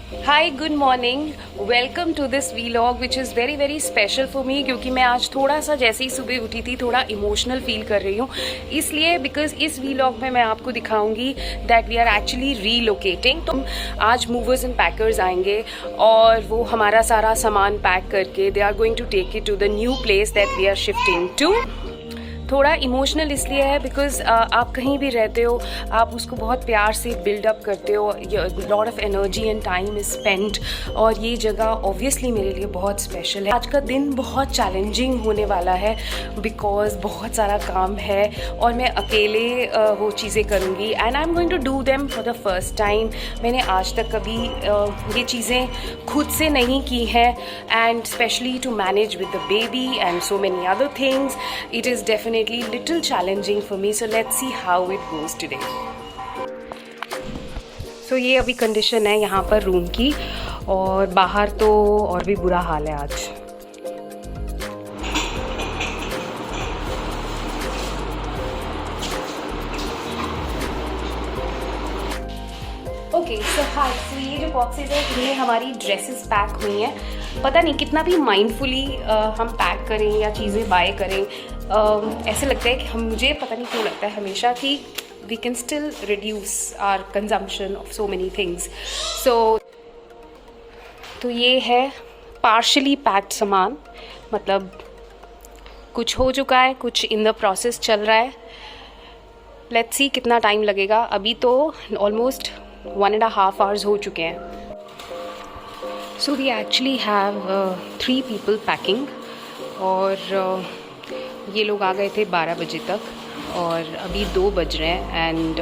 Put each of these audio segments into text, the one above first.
Hi, good morning. Welcome to this vlog which is very very special for me, क्योंकि मैं आज थोड़ा सा जैसे ही सुबह उठी थी थोड़ा इमोशनल फील कर रही हूँ। इसलिए बिकॉज इस वीलॉग में मैं आपको दिखाऊंगी that we are actually relocating. तो आज मूवर्स एंड पैकर्स आएंगे और वो हमारा सारा सामान पैक करके they are going to take it to the new place that we are shifting to. थोड़ा इमोशनल इसलिए है बिकॉज आप कहीं भी रहते हो, आप उसको बहुत प्यार से बिल्डअप करते हो, lot of energy and time is spent, और ये जगह ऑब्वियसली मेरे लिए बहुत स्पेशल है। आज का दिन बहुत चैलेंजिंग होने वाला है बिकॉज बहुत सारा काम है और मैं अकेले वो चीज़ें करूँगी and I am going to do them for the first time. मैंने आज तक कभी ये चीज़ें खुद से नहीं की हैं and specially to manage with the baby and so many other things, it is definitely little challenging for me, so let's see how it goes today. So ये अभी कंडीशन है यहाँ पर रूम की, और बाहर तो और भी बुरा हाल है आज। ओके सो हाय, सो ये जो बॉक्सेस है इनमें हमारी ड्रेसेस पैक हुई हैं। पता नहीं कितना भी माइंडफुली हम पैक करें या चीज़ें बाय करें, ऐसे लगता है कि मुझे पता नहीं क्यों लगता है हमेशा कि we can still reduce our consumption of so many things. तो ये है पार्शली पैक्ड सामान, मतलब कुछ हो चुका है, कुछ इन द प्रोसेस चल रहा है। लेट्स सी कितना टाइम लगेगा। अभी तो ऑलमोस्ट 1.5 hours हो चुके हैं। So we actually have 3 people packing, और ये लोग आ गए थे 12 बजे तक और अभी 2 बज रहे हैं एंड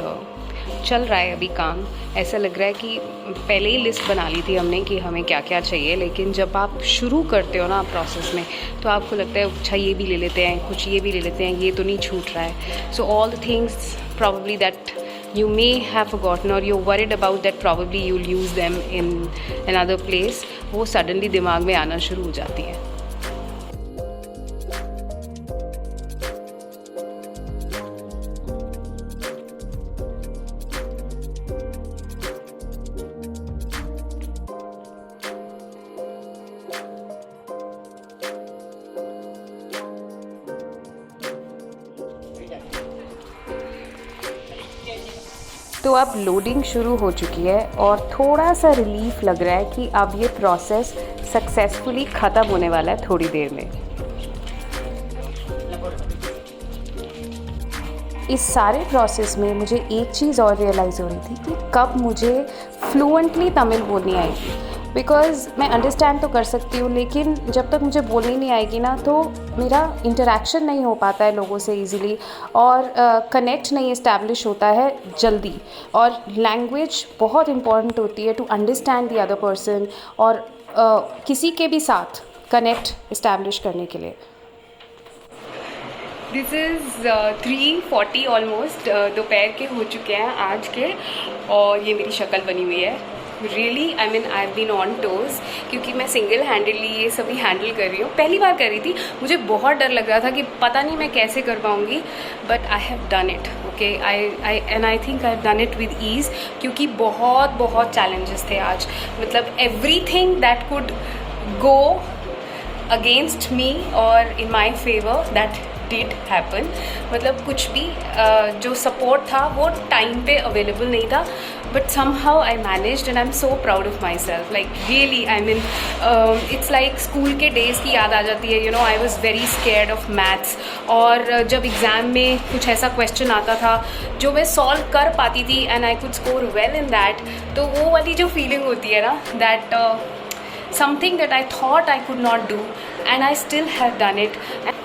चल रहा है अभी काम। ऐसा लग रहा है कि पहले ही लिस्ट बना ली थी हमने कि हमें क्या क्या चाहिए, लेकिन जब आप शुरू करते हो ना प्रोसेस में तो आपको लगता है अच्छा ये भी ले लेते हैं, कुछ ये भी ले लेते हैं, ये तो नहीं छूट रहा है। So all the things probably that you may have forgotten or you're worried about that probably you'll use them in another place, वो suddenly दिमाग में आना शुरू हो जाती है। तो अब लोडिंग शुरू हो चुकी है और थोड़ा सा रिलीफ लग रहा है कि अब ये प्रोसेस सक्सेसफुली ख़त्म होने वाला है थोड़ी देर में। इस सारे प्रोसेस में मुझे एक चीज़ और रियलाइज़ हो रही थी कि कब मुझे फ्लुएंटली तमिल बोलनी आएगी, बिकॉज़ मैं अंडरस्टैंड तो कर सकती हूँ लेकिन जब तक मुझे बोलनी नहीं आएगी ना तो मेरा इंटरेक्शन नहीं हो पाता है लोगों से ईज़िली, और कनेक्ट नहीं इस्टेब्लिश होता है जल्दी। और लैंग्वेज बहुत इम्पॉर्टेंट होती है to understand the other person, और किसी के भी साथ कनेक्ट इस्टेब्लिश करने के लिए। दिस इज़ 3:40 ऑलमोस्ट, दोपहर के हो चुके हैं आज के, और ये मेरी शक्ल बनी हुई है। Really I mean I have been on toes, क्योंकि मैं सिंगल हैंडली ये सभी हैंडल कर रही हूँ। पहली बार कर रही थी, मुझे बहुत डर लग रहा था कि पता नहीं मैं कैसे कर पाऊँगी, but I have done it. Okay, I think I have done it with ease, क्योंकि बहुत चैलेंजेस थे आज। मतलब everything that could go against me और in my favour that did happen. मतलब कुछ भी जो सपोर्ट था वो टाइम पे अवेलेबल नहीं था, but somehow I managed and I'm so proud of myself, like really I mean it's like school के डेज़ की याद आ जाती है। I was very scared of maths, और जब एग्ज़ाम में कुछ ऐसा क्वेश्चन आता था जो मैं सॉल्व कर पाती थी and I could score well in that, तो वो वाली जो फीलिंग होती है ना, that something that I thought I could not do and I still have done it,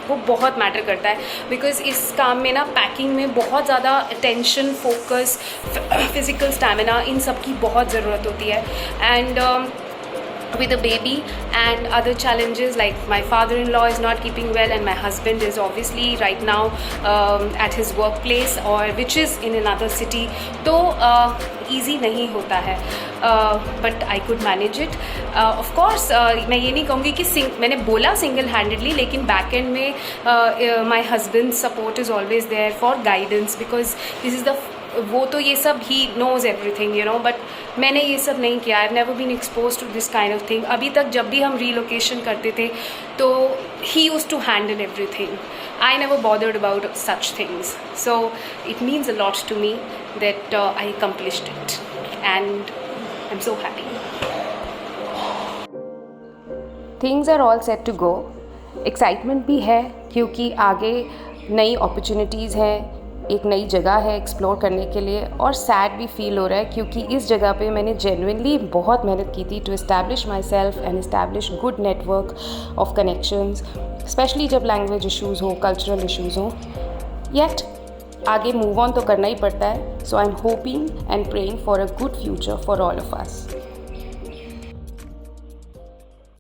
वो बहुत मैटर करता है। बिकॉज इस काम में ना पैकिंग में बहुत ज़्यादा अटेंशन, फोकस, फिज़िकल स्टैमिना, इन सब की बहुत ज़रूरत होती है। And with a baby and other challenges like my father-in-law is not keeping well and my husband is obviously right now at his workplace or which is in another city, तो easy नहीं होता है, but I could manage it. Of course मैं ये नहीं कहूँगी कि मैंने बोला single handedly, लेकिन back end में my husband's support is always there for guidance, because this is the वो तो ये सब ही knows everything, but मैंने ये सब नहीं किया, I never been expose to this kind of thing. अभी तक जब भी हम रीलोकेशन करते थे तो he use to handle everything, I never bothered about such things, so it means a lot to me that I accomplished it and I am so happy. Things are all set to go. Excitement भी है क्योंकि आगे नई opportunities हैं, एक नई जगह है एक्सप्लोर करने के लिए, और सैड भी फील हो रहा है क्योंकि इस जगह पे मैंने जेन्युइनली बहुत मेहनत की थी to establish myself and establish good network of connections, specially जब लैंग्वेज इश्यूज़ हों, कल्चरल इश्यूज़ हों। येट आगे मूव ऑन तो करना ही पड़ता है, so I am hoping and praying for a good future for all of us.